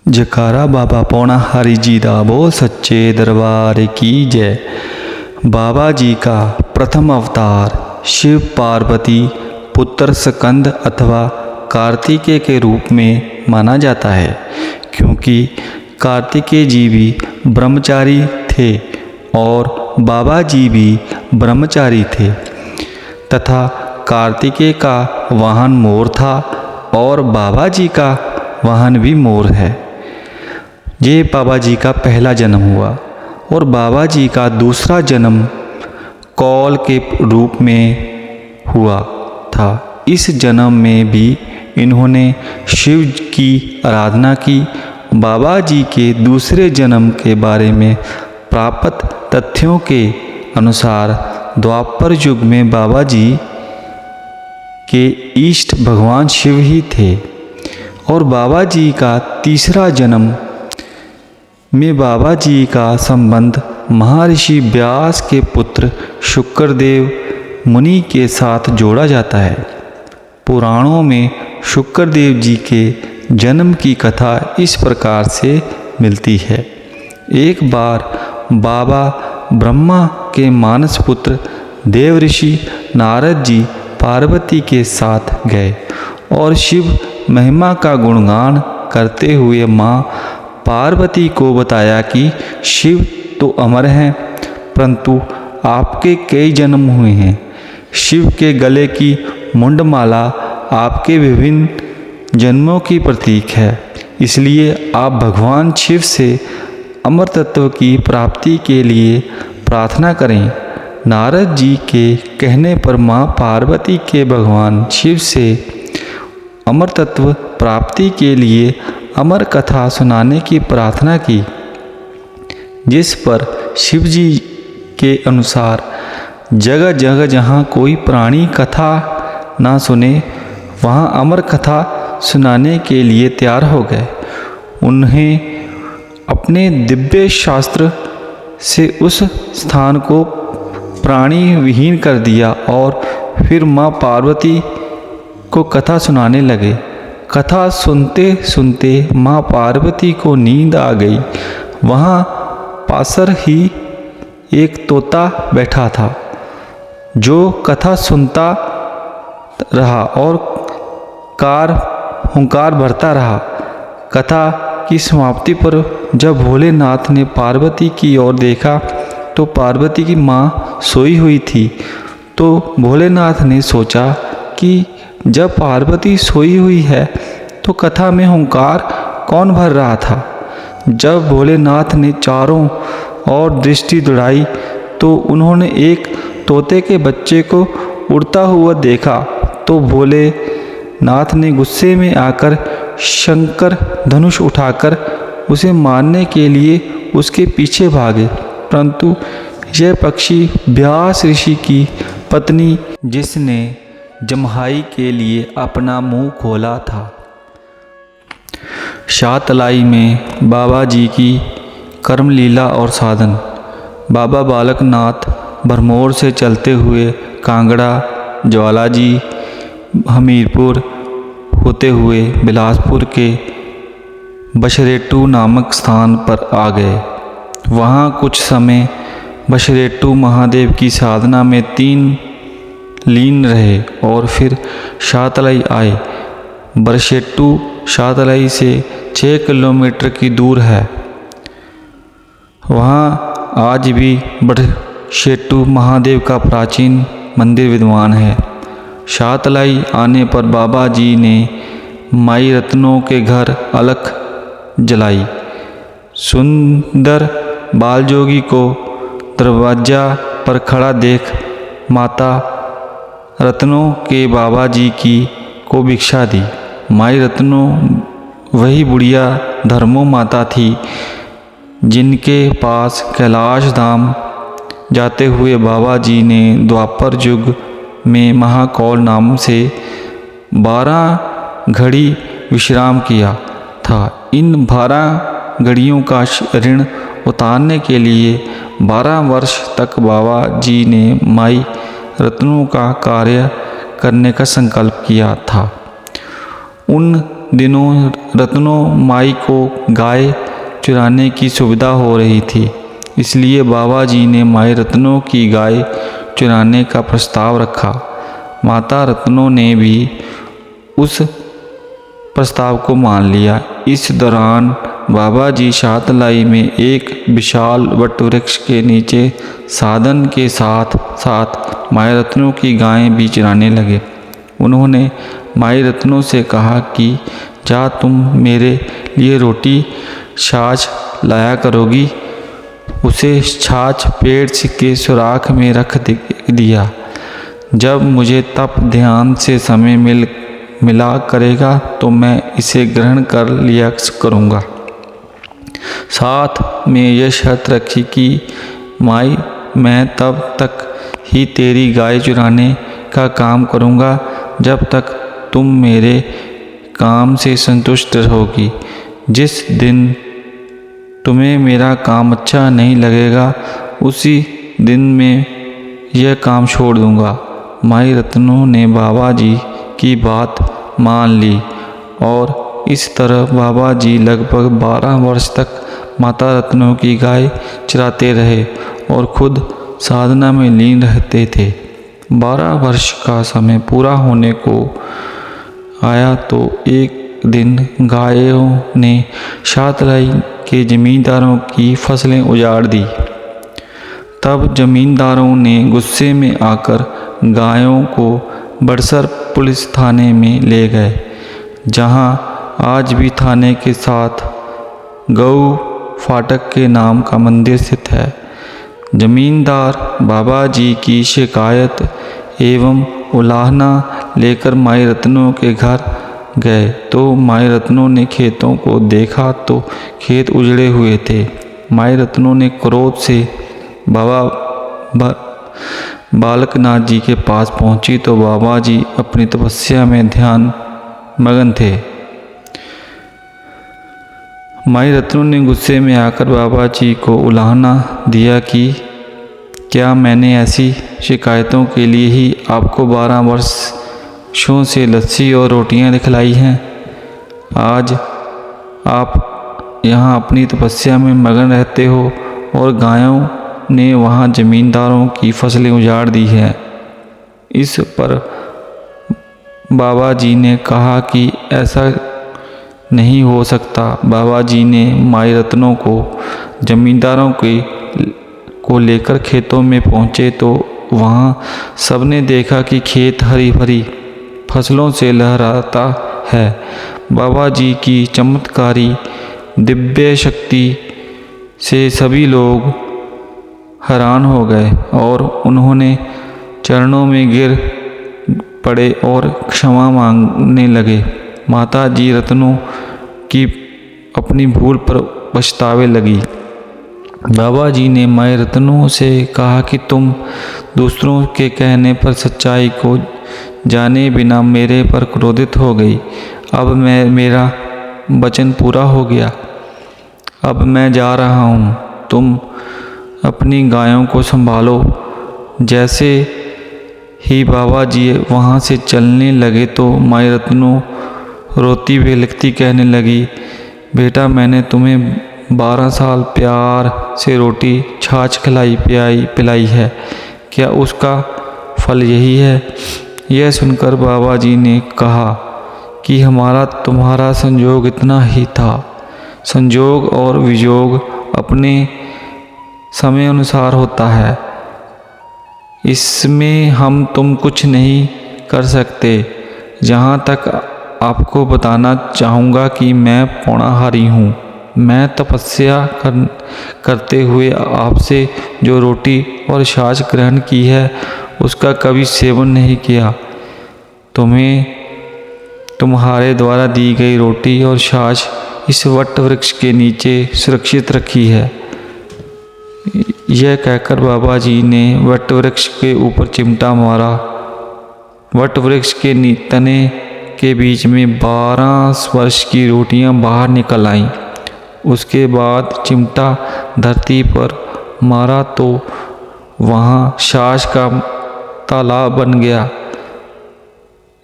जकारा बाबा पौनाहारी जी दा बोल सच्चे दरबार की जय। बाबा जी का प्रथम अवतार शिव पार्वती पुत्र स्कंद अथवा कार्तिकेय के रूप में माना जाता है, क्योंकि कार्तिकेय जी भी ब्रह्मचारी थे और बाबा जी भी ब्रह्मचारी थे तथा कार्तिकेय का वाहन मोर था और बाबा जी का वाहन भी मोर है। ये बाबा जी का पहला जन्म हुआ और बाबा जी का दूसरा जन्म कौल के रूप में हुआ था। इस जन्म में भी इन्होंने शिव की आराधना की। बाबा जी के दूसरे जन्म के बारे में प्राप्त तथ्यों के अनुसार द्वापर युग में बाबा जी के इष्ट भगवान शिव ही थे और बाबा जी का तीसरा जन्म में बाबा जी का संबंध महर्षि व्यास के पुत्र शुक्रदेव मुनि के साथ जोड़ा जाता है। पुराणों में शुक्रदेव जी के जन्म की कथा इस प्रकार से मिलती है। एक बार बाबा ब्रह्मा के मानस पुत्र देव ऋषि नारद जी पार्वती के साथ गए और शिव महिमा का गुणगान करते हुए माँ पार्वती को बताया कि शिव तो अमर हैं, परंतु आपके कई जन्म हुए हैं। शिव के गले की मुंडमाला आपके विभिन्न जन्मों की प्रतीक है, इसलिए आप भगवान शिव से अमर तत्व की प्राप्ति के लिए प्रार्थना करें। नारद जी के कहने पर माँ पार्वती के भगवान शिव से अमर तत्व प्राप्ति के लिए अमर कथा सुनाने की प्रार्थना की, जिस पर शिव जी के अनुसार जगह जगह जहाँ कोई प्राणी कथा ना सुने वहाँ अमर कथा सुनाने के लिए तैयार हो गए। उन्हें अपने दिव्य शास्त्र से उस स्थान को प्राणी विहीन कर दिया और फिर माँ पार्वती को कथा सुनाने लगे। कथा सुनते सुनते माँ पार्वती को नींद आ गई। वहाँ पासर ही एक तोता बैठा था जो कथा सुनता रहा और हुंकार भरता रहा। कथा की समाप्ति पर जब भोलेनाथ ने पार्वती की ओर देखा तो पार्वती की माँ सोई हुई थी। तो भोलेनाथ ने सोचा कि जब पार्वती सोई हुई है तो कथा में हुंकार कौन भर रहा था। जब भोलेनाथ ने चारों ओर दृष्टि दौड़ाई तो उन्होंने एक तोते के बच्चे को उड़ता हुआ देखा। तो भोलेनाथ ने गुस्से में आकर शंकर धनुष उठाकर उसे मारने के लिए उसके पीछे भागे, परंतु यह पक्षी व्यास ऋषि की पत्नी जिसने जम्हाई के लिए अपना मुंह खोला था। शातलाई में बाबा जी की कर्म लीला और साधन। बाबा बालकनाथ भरमौर से चलते हुए कांगड़ा, ज्वालाजी, हमीरपुर होते हुए बिलासपुर के बशरेटू नामक स्थान पर आ गए। वहाँ कुछ समय बशरेटू महादेव की साधना में लीन रहे और फिर शातलाई आए। बशरेटू शातलाई से 6 किलोमीटर की दूर है। वहाँ आज भी बशरेटू महादेव का प्राचीन मंदिर विद्यमान है। शातलाई आने पर बाबा जी ने माई रत्नों के घर अलख जलाई। सुंदर बालजोगी को दरवाजा पर खड़ा देख माता रत्नों के बाबा जी को भिक्षा दी। माई रत्नों वही बुढ़िया धर्मों माता थी जिनके पास कैलाश धाम जाते हुए बाबा जी ने द्वापर युग में महाकौल नाम से 12 घड़ी विश्राम किया था। इन 12 घड़ियों का ऋण उतारने के लिए 12 वर्ष तक बाबा जी ने माई रत्नों का कार्य करने का संकल्प किया था। उन दिनों रत्नों माई को गाय चुराने की सुविधा हो रही थी, इसलिए बाबा जी ने माई रत्नों की गाय चुराने का प्रस्ताव रखा। माता रत्नों ने भी उस प्रस्ताव को मान लिया। इस दौरान बाबा जी शातलाई में एक विशाल वटवृक्ष के नीचे साधन के साथ साथ माई रत्नों की गायें भी चराने लगे। उन्होंने माई रत्नों से कहा कि जा तुम मेरे लिए रोटी छाछ लाया करोगी। उसे छाछ पेड़ के सुराख में रख दिया। जब मुझे तप ध्यान से समय मिला करेगा तो मैं इसे ग्रहण कर लिया करूँगा। साथ में यह शर्त रखी कि माई मैं तब तक ही तेरी गाय चुराने का काम करूँगा जब तक तुम मेरे काम से संतुष्ट रहोगी। जिस दिन तुम्हें मेरा काम अच्छा नहीं लगेगा उसी दिन मैं यह काम छोड़ दूँगा। माई रत्नों ने बाबा जी की बात मान ली और इस तरह बाबा जी लगभग 12 वर्ष तक माता रत्नों की गाय चराते रहे और खुद साधना में लीन रहते थे। 12 वर्ष का समय पूरा होने को आया तो एक दिन गायों ने शातलाई के जमींदारों की फसलें उजाड़ दी। तब जमींदारों ने गुस्से में आकर गायों को बड़सर पुलिस थाने में ले गए, जहां आज भी थाने के साथ गऊ फाटक के नाम का मंदिर स्थित है। जमींदार बाबा जी की शिकायत एवं उलाहना लेकर माई रत्नों के घर गए तो माई रत्नों ने खेतों को देखा तो खेत उजड़े हुए थे। माई रत्नों ने क्रोध से बाबा बालकनाथ जी के पास पहुंची तो बाबा जी अपनी तपस्या में ध्यान मगन थे। माई रत्नों ने गुस्से में आकर बाबा जी को उलाहना दिया कि क्या मैंने ऐसी शिकायतों के लिए ही आपको 12 वर्षों से लस्सी और रोटियां दिखलाई हैं। आज आप यहाँ अपनी तपस्या में मगन रहते हो और गायों ने वहाँ जमींदारों की फसलें उजाड़ दी हैं। इस पर बाबा जी ने कहा कि ऐसा नहीं हो सकता। बाबा जी ने माई रत्नों को जमींदारों को लेकर खेतों में पहुँचे तो वहाँ सबने देखा कि खेत हरी भरी फसलों से लहराता है। बाबा जी की चमत्कारी दिव्य शक्ति से सभी लोग हैरान हो गए और उन्होंने चरणों में गिर पड़े और क्षमा मांगने लगे। माता जी रत्नों की अपनी भूल पर पछतावे लगी। बाबा जी ने माई रत्नों से कहा कि तुम दूसरों के कहने पर सच्चाई को जाने बिना मेरे पर क्रोधित हो गई। अब मेरा वचन पूरा हो गया। अब मैं जा रहा हूँ। तुम अपनी गायों को संभालो। जैसे ही बाबा जी वहाँ से चलने लगे तो माई रत्नों रोती बिलखती कहने लगी, बेटा मैंने तुम्हें 12 साल प्यार से रोटी छाछ खिलाई पिलाई है, क्या उसका फल यही है? यह सुनकर बाबा जी ने कहा कि हमारा तुम्हारा संयोग इतना ही था। संयोग और वियोग अपने समय अनुसार होता है, इसमें हम तुम कुछ नहीं कर सकते। जहाँ तक आपको बताना चाहूँगा कि मैं पौणाहारी हूँ। मैं तपस्या करते हुए आपसे जो रोटी और छाछ ग्रहण की है उसका कभी सेवन नहीं किया। तुम्हें तुम्हारे द्वारा दी गई रोटी और छाछ इस वट वृक्ष के नीचे सुरक्षित रखी है। यह कहकर बाबा जी ने वट वृक्ष के ऊपर चिमटा मारा। वट वृक्ष के तने के बीच में 12 वर्ष की रोटियां बाहर निकल आईं। उसके बाद चिमटा धरती पर मारा तो वहाँ छाछ का तालाब बन गया।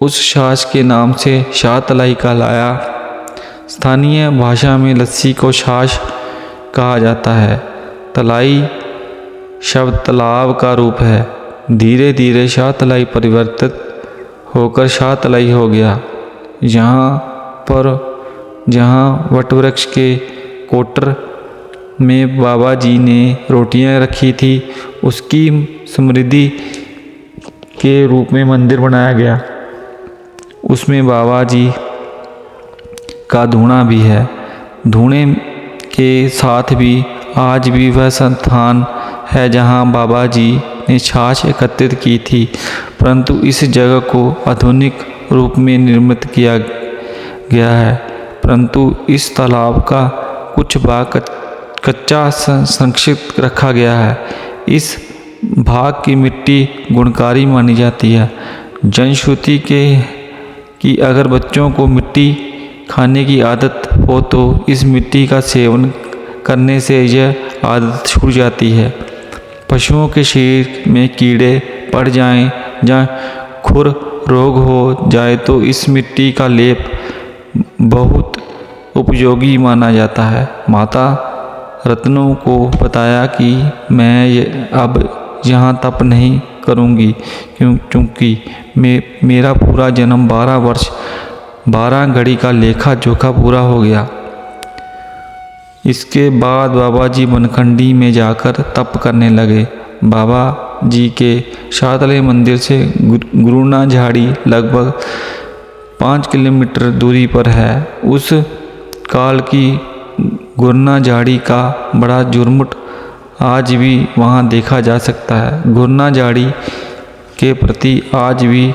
उस छाछ के नाम से शातलाई कहलाया। स्थानीय भाषा में लस्सी को छाछ कहा जाता है। तलाई शब्द तालाब का रूप है। धीरे धीरे शाहतलाई परिवर्तित होकर शाहतलाई हो गया। जहाँ वटवृक्ष के कोटर में बाबा जी ने रोटियां रखी थी, उसकी स्मृति के रूप में मंदिर बनाया गया। उसमें बाबा जी का धूणा भी है। धूणे के साथ भी आज भी वह स्थान है जहां बाबा जी ने छाछ एकत्रित की थी, परंतु इस जगह को आधुनिक रूप में निर्मित किया गया है। परंतु इस तालाब का कुछ भाग कच्चा संरक्षित रखा गया है। इस भाग की मिट्टी गुणकारी मानी जाती है। जनश्रुति कि अगर बच्चों को मिट्टी खाने की आदत हो तो इस मिट्टी का सेवन करने से यह आदत छूट जाती है। पशुओं के शरीर में कीड़े पड़ जाएं या खुर रोग हो जाए तो इस मिट्टी का लेप बहुत उपयोगी माना जाता है। माता रत्नों को बताया कि मैं अब यहाँ तप नहीं करूँगी क्योंकि मेरा पूरा जन्म 12 वर्ष 12 घड़ी का लेखा जोखा पूरा हो गया। इसके बाद बाबा जी बनखंडी में जाकर तप करने लगे। बाबा जी के शाहतलाई मंदिर से गुरुना झाड़ी लगभग 5 किलोमीटर दूरी पर है। उस काल की गुरना झाड़ी का बड़ा जुर्मुट आज भी वहाँ देखा जा सकता है। गुरना झाड़ी के प्रति आज भी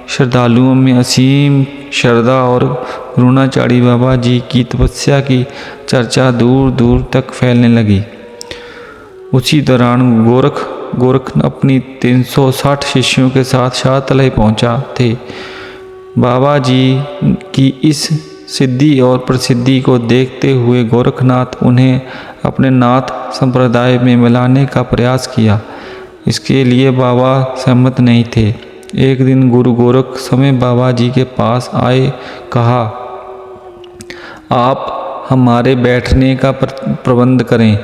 श्रद्धालुओं में असीम श्रद्धा और गुरुनाचारी बाबा जी की तपस्या की चर्चा दूर दूर तक फैलने लगी। उसी दौरान गोरख अपनी 360 शिष्यों के साथ शाहतलाई पहुंचा थे। बाबा जी की इस सिद्धि और प्रसिद्धि को देखते हुए गोरखनाथ उन्हें अपने नाथ संप्रदाय में मिलाने का प्रयास किया। इसके लिए बाबा सहमत नहीं थे। एक दिन गुरु गोरख समय बाबा जी के पास आए, कहा, आप हमारे बैठने का प्रबंध करें।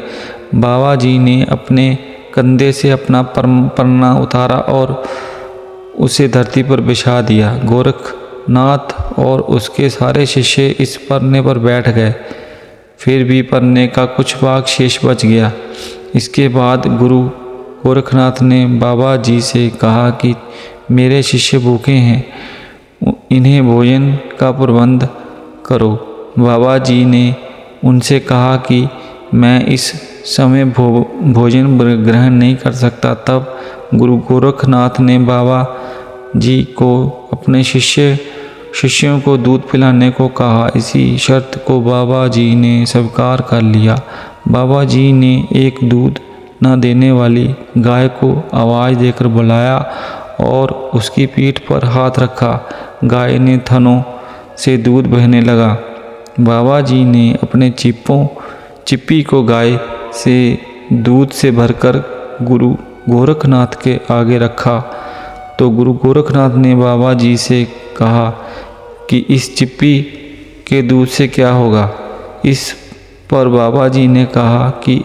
बाबा जी ने अपने कंधे से अपना पन्ना उतारा और उसे धरती पर बिछा दिया। गोरखनाथ और उसके सारे शिष्य इस पन्ने पर बैठ गए। फिर भी पन्ने का कुछ भाग शेष बच गया। इसके बाद गुरु गोरखनाथ ने बाबा जी से कहा कि मेरे शिष्य भूखे हैं, इन्हें भोजन का प्रबंध करो। बाबा जी ने उनसे कहा कि मैं इस समय भोजन ग्रहण नहीं कर सकता। तब गुरु गोरखनाथ ने बाबा जी को अपने शिष्यों को दूध पिलाने को कहा। इसी शर्त को बाबा जी ने स्वीकार कर लिया। बाबा जी ने एक दूध न देने वाली गाय को आवाज़ देकर बुलाया और उसकी पीठ पर हाथ रखा। गाय ने थनों से दूध बहने लगा। बाबा जी ने अपने चिप्पी को गाय से दूध से भरकर गुरु गोरखनाथ के आगे रखा तो गुरु गोरखनाथ ने बाबा जी से कहा कि इस चिप्पी के दूध से क्या होगा। इस पर बाबा जी ने कहा कि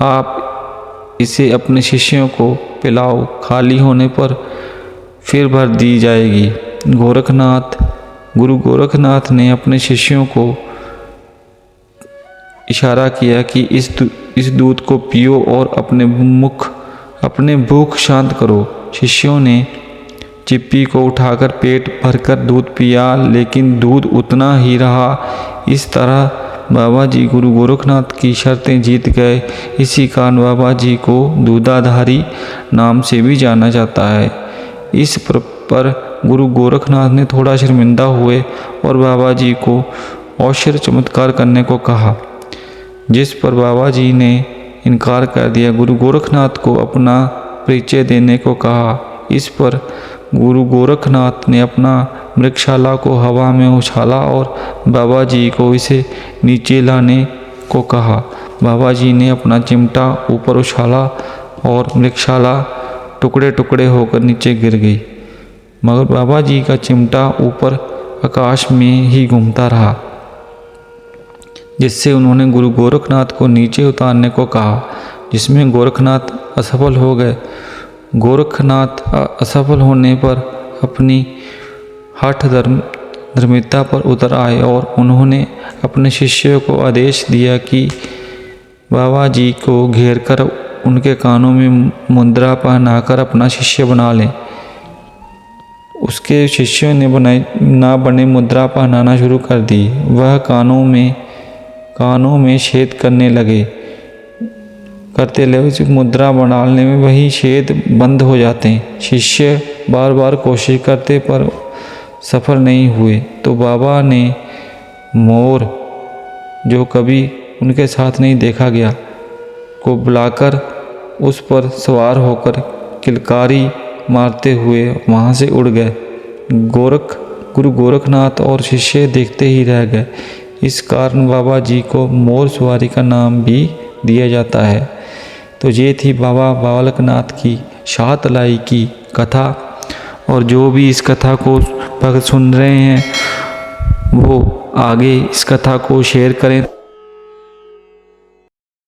आप इसे अपने शिष्यों को पिलाओ, खाली होने पर फिर भर दी जाएगी। गुरु गोरखनाथ ने अपने शिष्यों को इशारा किया कि इस दूध को पियो और अपने भूख शांत करो। शिष्यों ने चिप्पी को उठाकर पेट भरकर दूध पिया, लेकिन दूध उतना ही रहा। इस तरह बाबा जी गुरु गोरखनाथ की शर्तें जीत गए। इसी कारण बाबा जी को दूधाधारी नाम से भी जाना जाता है। इस पर गुरु गोरखनाथ ने थोड़ा शर्मिंदा हुए और बाबा जी को औषध चमत्कार करने को कहा, जिस पर बाबा जी ने इनकार कर दिया। गुरु गोरखनाथ को अपना परिचय देने को कहा। इस पर गुरु गोरखनाथ ने अपना मृगशाला को हवा में उछाला और बाबा जी को इसे नीचे लाने को कहा। बाबा जी ने अपना चिमटा ऊपर उछाला और मृगशाला टुकड़े टुकड़े होकर नीचे गिर गई, मगर बाबा जी का चिमटा ऊपर आकाश में ही घूमता रहा। जिससे उन्होंने गुरु गोरखनाथ को नीचे उतारने को कहा, जिसमें गोरखनाथ असफल हो गए। गोरखनाथ असफल होने पर अपनी धर्मिता पर उतर आए और उन्होंने अपने शिष्यों को आदेश दिया कि बाबा जी को घेर कर उनके कानों में मुद्रा पहनाकर अपना शिष्य बना लें। उसके शिष्यों ने ना बने मुद्रा पहनाना शुरू कर दी। वह कानों में छेद करते लगे। मुद्रा बनाने में वही छेद बंद हो जाते हैं। शिष्य बार बार कोशिश करते पर सफल नहीं हुए तो बाबा ने मोर, जो कभी उनके साथ नहीं देखा गया, को बुलाकर उस पर सवार होकर किलकारी मारते हुए वहाँ से उड़ गए। गुरु गोरखनाथ और शिष्य देखते ही रह गए। इस कारण बाबा जी को मोर सवारी का नाम भी दिया जाता है। तो ये थी बाबा बालकनाथ की शाहतलाई की कथा। और जो भी इस कथा को भक्त सुन रहे हैं वो आगे इस कथा को शेयर करें।